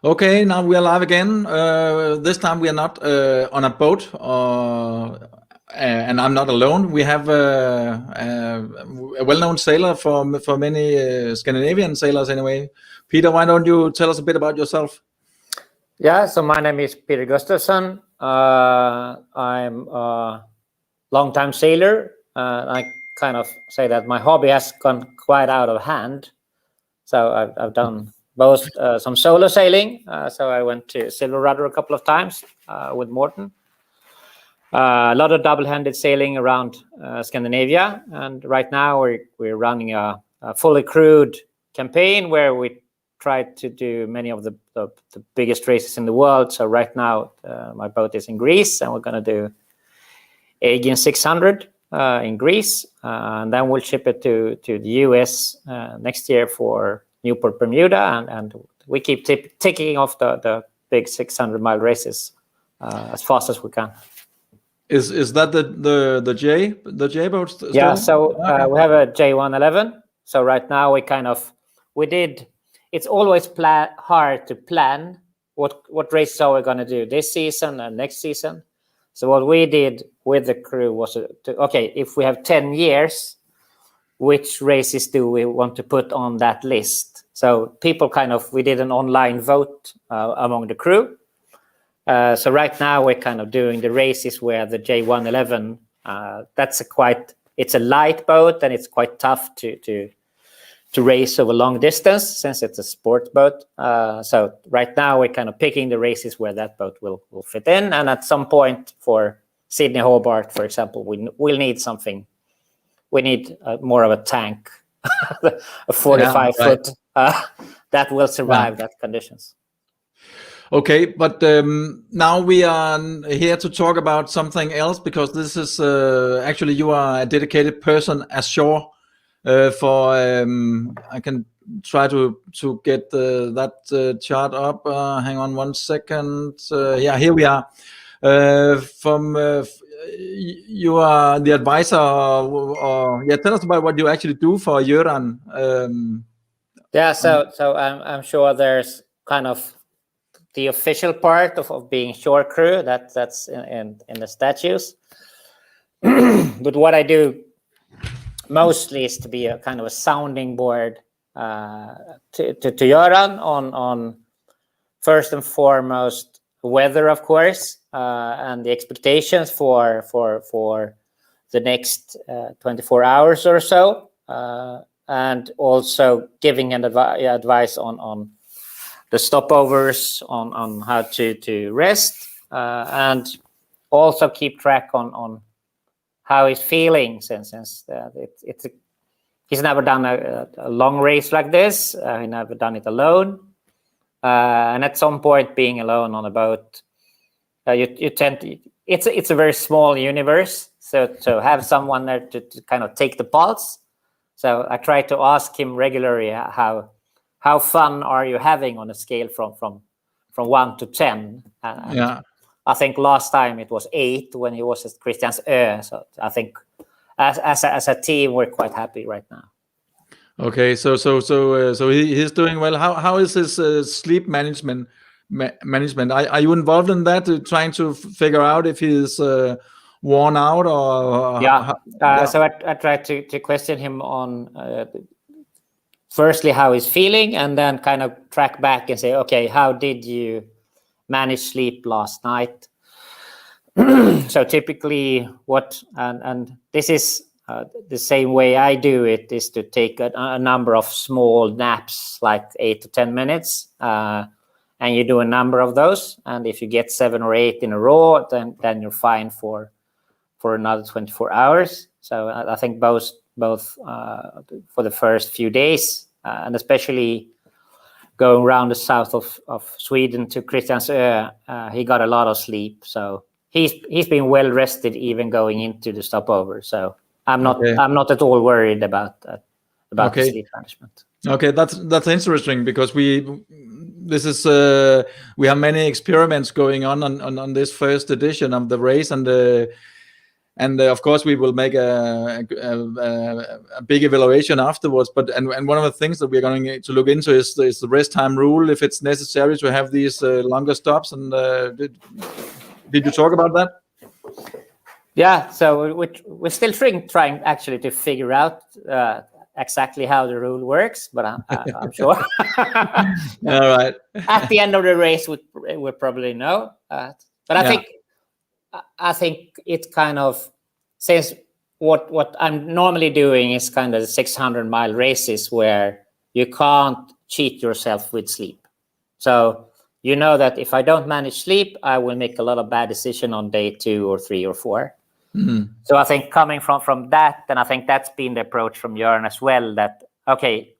Okay, now we are live again. This time we are not on a boat, and I'm not alone. We have a well-known sailor for many Scandinavian sailors anyway. Peter, why don't you tell us a bit about yourself? Yeah, so my name is Peter Gustafsson. I'm a long-time sailor. I kind of say that my hobby has gone quite out of hand. So I've done both some solo sailing. So I went to Silver Rudder a couple of times with Morten. A lot of double-handed sailing around Scandinavia. And right now we're running a fully crewed campaign where we try to do many of the biggest races in the world. So right now my boat is in Greece and we're going to do Aegean 600 in Greece. And then we'll ship it to the US next year for Newport, Bermuda. And we keep ticking off the big 600-mile races as fast as we can. Is that the J boat? Still? Yeah, so we have a J111. So right now it's always hard to plan what races are we going to do this season and next season. So what we did with the crew was if we have 10 years, which races do we want to put on that list? So we did an online vote among the crew. So right now we're kind of doing the races where the J111, it's a light boat and it's quite tough to race over long distance since it's a sports boat. So right now we're kind of picking the races where that boat will fit in. And at some point for Sydney Hobart, for example, we'll need something. We need more of a tank, a 45-foot that will survive that conditions. Okay, but now we are here to talk about something else because this is actually you are a dedicated person ashore. I can try to get that chart up. Hang on one second. Yeah, here we are. You are the advisor. Tell us about what you actually do for Göran. So I'm sure there's kind of the official part of being shore crew that's in the statutes. But what I do mostly is to be a kind of a sounding board to Göran on first and foremost weather, of course, and the expectations for the next 24 hours or so, and also giving an advice on the stopovers, on how to rest, and also keep track on how he's feeling since he's never done a long race like this. He never done it alone, and at some point, being alone on a boat, you tend to. It's a very small universe, so have someone there to kind of take the pulse. So I try to ask him regularly how fun are you having on a scale from 1 to 10? I think last time it was 8 when he was at Christiansö. So I think as a team we're quite happy right now. Okay, so he's doing well. How is his sleep management? Are you involved in that, trying to figure out if he's worn out or? So I tried to question him on firstly how he's feeling, and then kind of track back and say, okay, how did you manage sleep last night? So typically and this is the same way I do it, is to take a number of small naps, like 8 to 10 minutes, and you do a number of those, and if you get 7 or 8 in a row, then you're fine for another 24 hours. So I think both for the first few days, and especially going around the south of Sweden to Christiansö, he got a lot of sleep. So he's been well rested even going into the stopover. So I'm not at all worried about the sleep management. Okay, that's interesting because we have many experiments going on this first edition of the race, and and of course we will make a big evaluation afterwards. But and one of the things that we're going to look into is the rest time rule, if it's necessary to have these longer stops. And did you talk about that? Yeah, so we're still trying actually to figure out exactly how the rule works, but I'm sure. All right. At the end of the race, we'll probably know. But I think it's kind of, since what I'm normally doing is kind of 600-mile races where you can't cheat yourself with sleep. So you know that if I don't manage sleep, I will make a lot of bad decisions on day 2 or 3 or 4. Mm-hmm. So I think coming from that, and I think that's been the approach from Jörn as well, that, okay,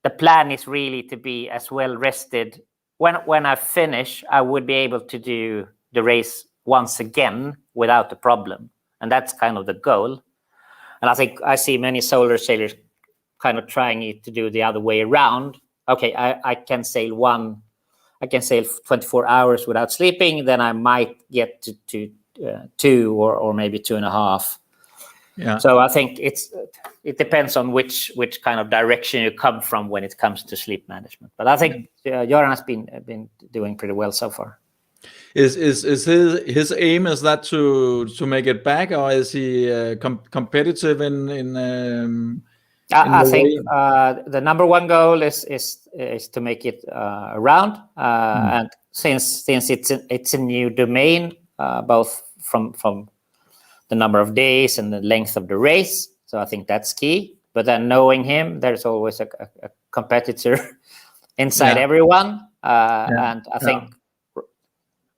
the plan is really to be as well rested. When I finish, I would be able to do the race once again without a problem. And that's kind of the goal. And I think I see many solar sailors kind of trying to do the other way around. Okay, I can sail 24 hours without sleeping, then I might get to 2 or maybe 2.5. Yeah. So I think it depends on which kind of direction you come from when it comes to sleep management. But I think Göran has been doing pretty well so far. Is his aim, is that to make it back, or is he competitive in I think the number one goal is to make it around, and since it's a new domain, both from the number of days and the length of the race. So I think that's key. But then knowing him, there's always a competitor inside everyone. And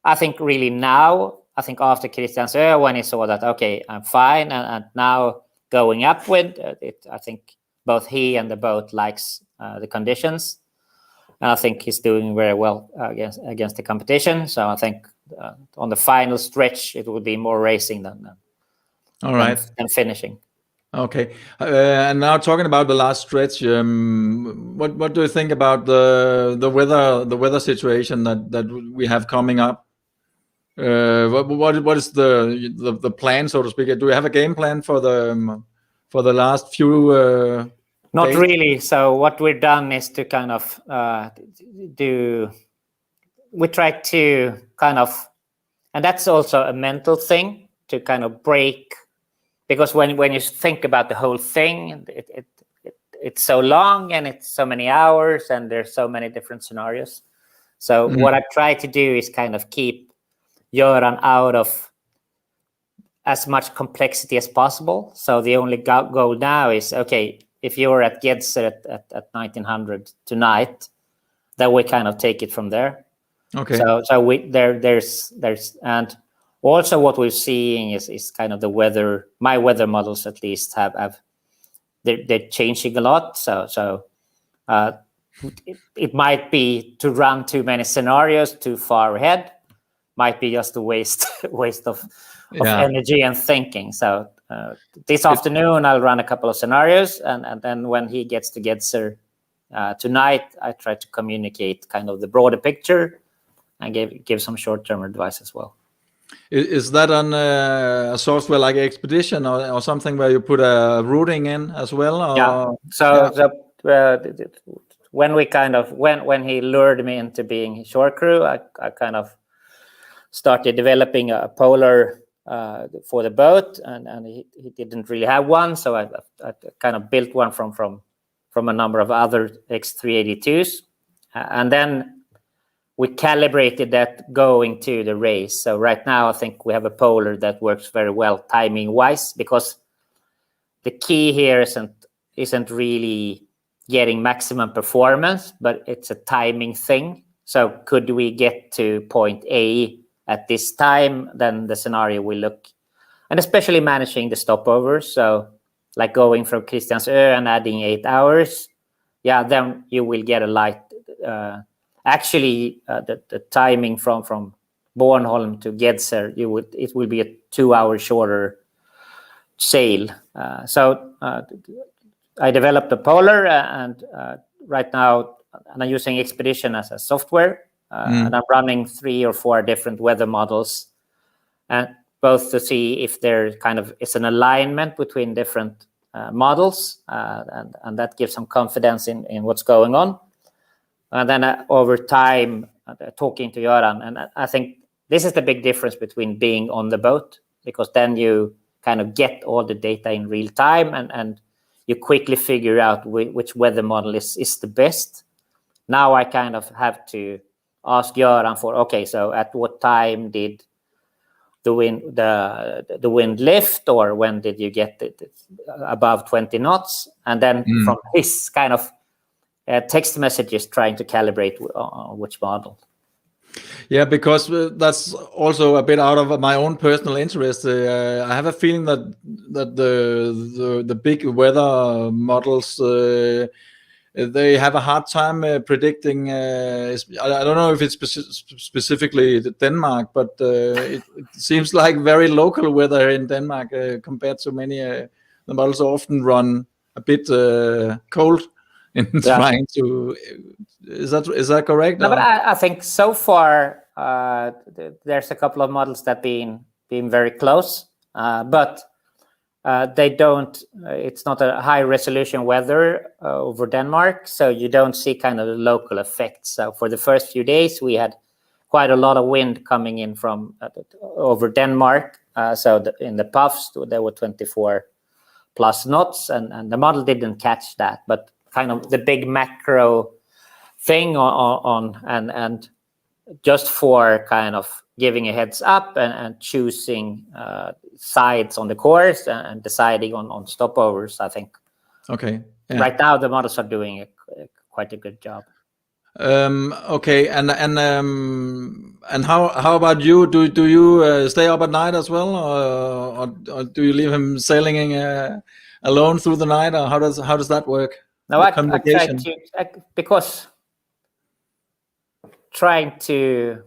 I think really now, I think after Christian Ö, when he saw that, okay, I'm fine, and now going upwind, I think both he and the boat likes the conditions. And I think he's doing very well against the competition. So I think on the final stretch, it will be more racing than finishing. Okay, and now talking about the last stretch, what do you think about the weather situation that we have coming up? What is the plan, so to speak? Do we have a game plan for the last few? Not days? really. So what we've done is to kind of we try to kind of, and that's also a mental thing, to kind of break. Because when you think about the whole thing, it's so long and it's so many hours and there's so many different scenarios. So what I try to do is kind of keep Göran out of as much complexity as possible. So the only goal now is, okay, if you're at Gedser at 1900 tonight, then we kind of take it from there. Okay. So there's and also what we're seeing is kind of the weather. My weather models at least they're changing a lot. So it might be to run too many scenarios too far ahead. Might be just a waste of energy and thinking. So this afternoon I'll run a couple of scenarios, and then when he gets to Gedser tonight, I try to communicate kind of the broader picture and give some short-term advice as well. Is that on a software like Expedition or something where you put a routing in as well? Or? Yeah. So when he lured me into being shore crew, I kind of started developing a polar for the boat, and he didn't really have one, so I kind of built one from a number of other X382s, and then we calibrated that going to the race. So right now I think we have a polar that works very well timing wise, because the key here isn't really getting maximum performance, but it's a timing thing. So could we get to point A at this time, then the scenario will look, and especially managing the stopovers. So like going from Kristiansö and adding 8 hours, then you will get a light. The timing from Bornholm to Gedser, it will be a 2 hour shorter sail. So I developed a polar, and right now I'm using Expedition as a software, and I'm running 3 or 4 different weather models. And both to see if there kind of is an alignment between different models, and that gives some confidence in what's going on. And then over time, talking to Göran, and I think this is the big difference between being on the boat, because then you kind of get all the data in real time, and you quickly figure out which weather model is the best. Now I kind of have to ask Göran for, okay, so at what time did the wind lift, or when did you get it above 20 knots? And then from his kind of text messages, trying to calibrate which model. Yeah, because that's also a bit out of my own personal interest. I have a feeling that the big weather models, they have a hard time predicting. I don't know if it's specifically Denmark, but it seems like very local weather in Denmark compared to many. The models often run a bit cold in trying to. Is that correct? No, but I think so far there's a couple of models that being very close, but they don't. It's not a high resolution weather over Denmark, so you don't see kind of the local effects. So for the first few days, we had quite a lot of wind coming in from over Denmark. So in the puffs, there were 24 plus knots, and the model didn't catch that. But kind of the big macro thing on and just for kind of giving a heads up and choosing sides on the course and deciding on stopovers, I think. Okay. Yeah. Right now the models are doing quite a good job. Okay, and how about you? Do you stay up at night as well, or do you leave him sailing alone through the night, or how does that work? No, I try to, because trying to,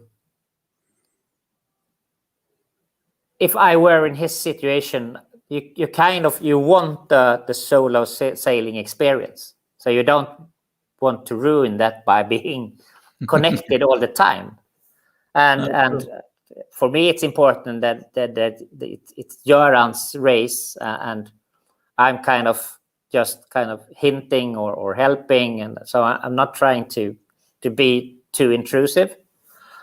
if I were in his situation, you kind of, you want the solo sailing experience, so you don't want to ruin that by being connected all the time. And for me, it's important that it's Göran's race, and I'm kind of just kind of hinting or helping, and so I'm not trying to be too intrusive.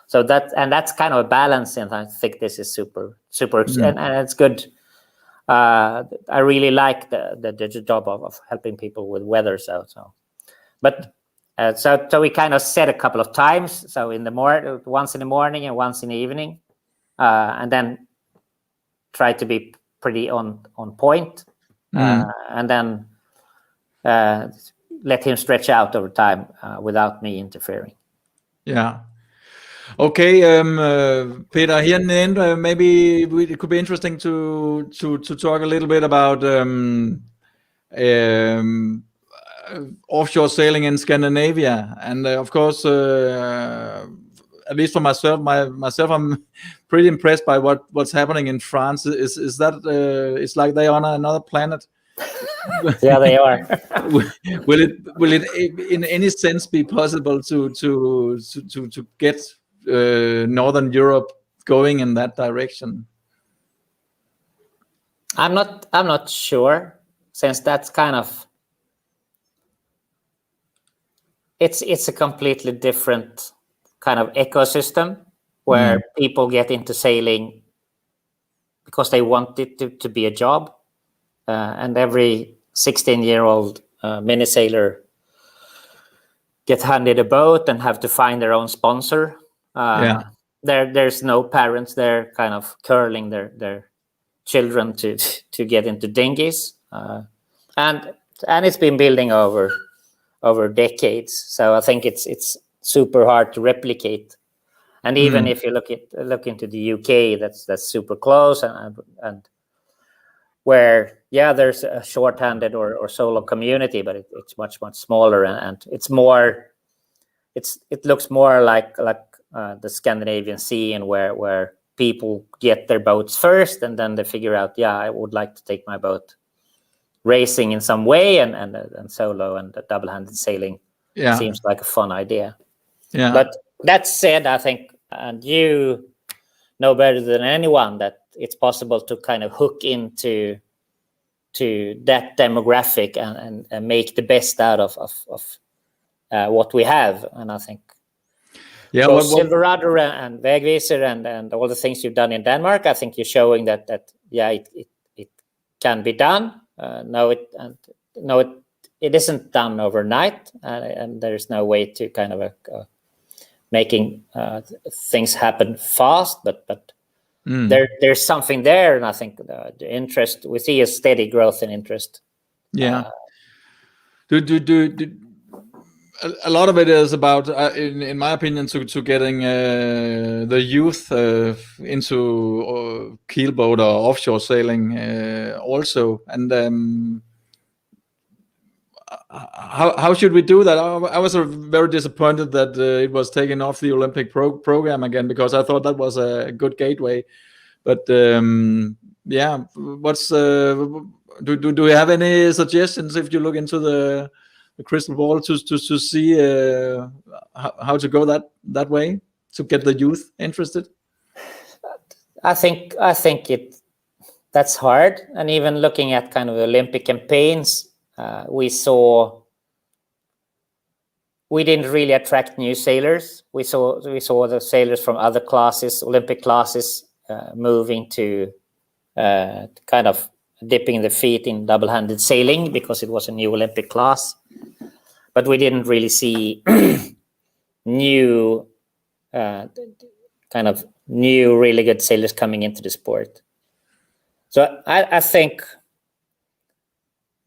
So that's kind of a balance, and I think this is super and it's good. I really like the job of helping people with weather. But so we kind of set a couple of times. So once in the morning and once in the evening, and then try to be pretty on point, and then let him stretch out over time without me interfering. Yeah. Okay, Peter. Here in the end, maybe it could be interesting to talk a little bit about offshore sailing in Scandinavia, and of course, at least for myself, I'm pretty impressed by what's happening in France. Is that it's like they're on another planet? Yeah, they are. Will it in any sense be possible to get Northern Europe going in that direction? I'm not sure, since that's kind of, it's a completely different kind of ecosystem where people get into sailing because they want it to be a job, and every 16-year-old mini sailor get handed a boat and have to find their own sponsor. There's no parents there kind of curling their children to get into dinghies, and it's been building over decades. So I think it's super hard to replicate. And even if you look into the UK, that's super close, and where there's a short-handed or solo community, but it's much smaller, and it's more, it looks more like the Scandinavian Sea, and where people get their boats first, and then they figure out, I would like to take my boat racing in some way, and solo and double-handed sailing seems like a fun idea. But that said, I think, and you know better than anyone, that it's possible to kind of hook into that demographic and make the best out of what we have. And I think both Silver Rudder and Vägvisor and all the things you've done in Denmark, I think you're showing that it can be done. It isn't done overnight, and there's no way to kind of making things happen fast, but there's something there, and I think the interest, we see a steady growth in interest. Yeah. A lot of it is about, in my opinion, to getting the youth into keelboat or offshore sailing also. And how should we do that? I was very disappointed that it was taken off the Olympic program again, because I thought that was a good gateway. But yeah, what's do we have any suggestions if you look into the crystal ball to see how to go that way to get the youth interested? I think that's hard. And even looking at kind of Olympic campaigns, we didn't really attract new sailors. We saw the sailors from other classes, Olympic classes, moving to kind of dipping the feet in double-handed sailing because it was a new Olympic class. But we didn't really see new really good sailors coming into the sport. So I think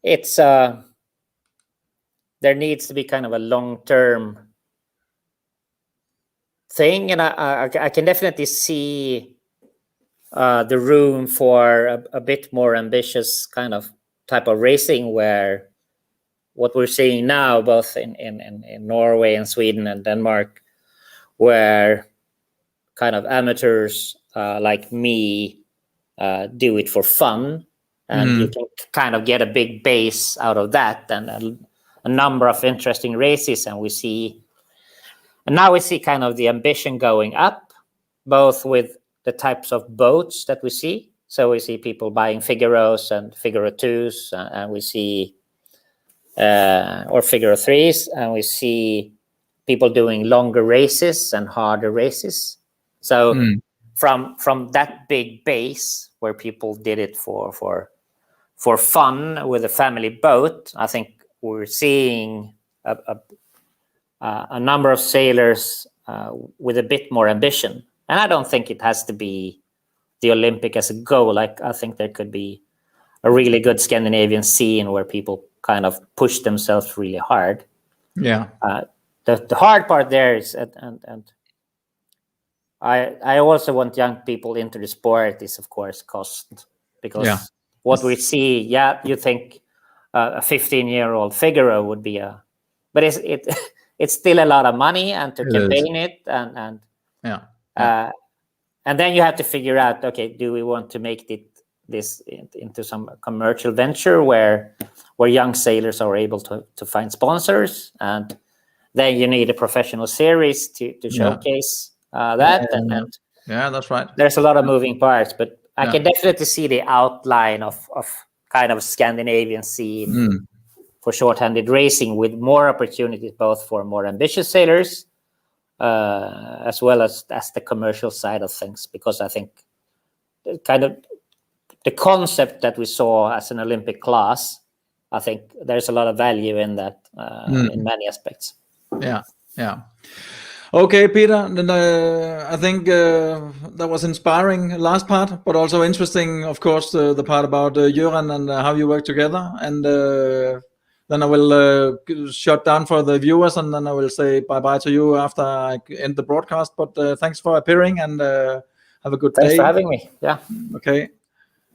it's there needs to be kind of a long-term thing, and I can definitely see the room for a bit more ambitious kind of type of racing, where what we're seeing now, both in Norway and Sweden and Denmark, where kind of amateurs like me do it for fun, and you can kind of get a big base out of that, and a number of interesting races. And now we see kind of the ambition going up, both with the types of boats that we see. So we see people buying Figaros and Figaro 2s, and we see or Figaro 3s, and we see people doing longer races and harder races. So from that big base where people did it for fun with a family boat, I think we're seeing a number of sailors with a bit more ambition. And I don't think it has to be the Olympic as a goal. I think there could be a really good Scandinavian scene where people kind of push themselves really hard. Yeah. The hard part there is, and I also want young people into the sport, is of course cost, because what we see, you think a 15-year-old Figaro would be but it's still a lot of money, and to campaign it and then you have to figure out, okay, do we want to make this into some commercial venture where young sailors are able to find sponsors, and then you need a professional series to showcase that. And that's right. There's a lot of moving parts, but I can definitely see the outline of kind of Scandinavian scene for short-handed racing, with more opportunities both for more ambitious sailors as well as the commercial side of things. Because I think kind of the concept that we saw as an Olympic class, I think there's a lot of value in that in many aspects. Yeah. Okay, Peter, then I think that was inspiring, last part, but also interesting, of course, the part about Göran and how you work together. And then I will shut down for the viewers, and then I will say bye-bye to you after I end the broadcast. But thanks for appearing, and have a good day. Thanks for having me. Yeah. Okay.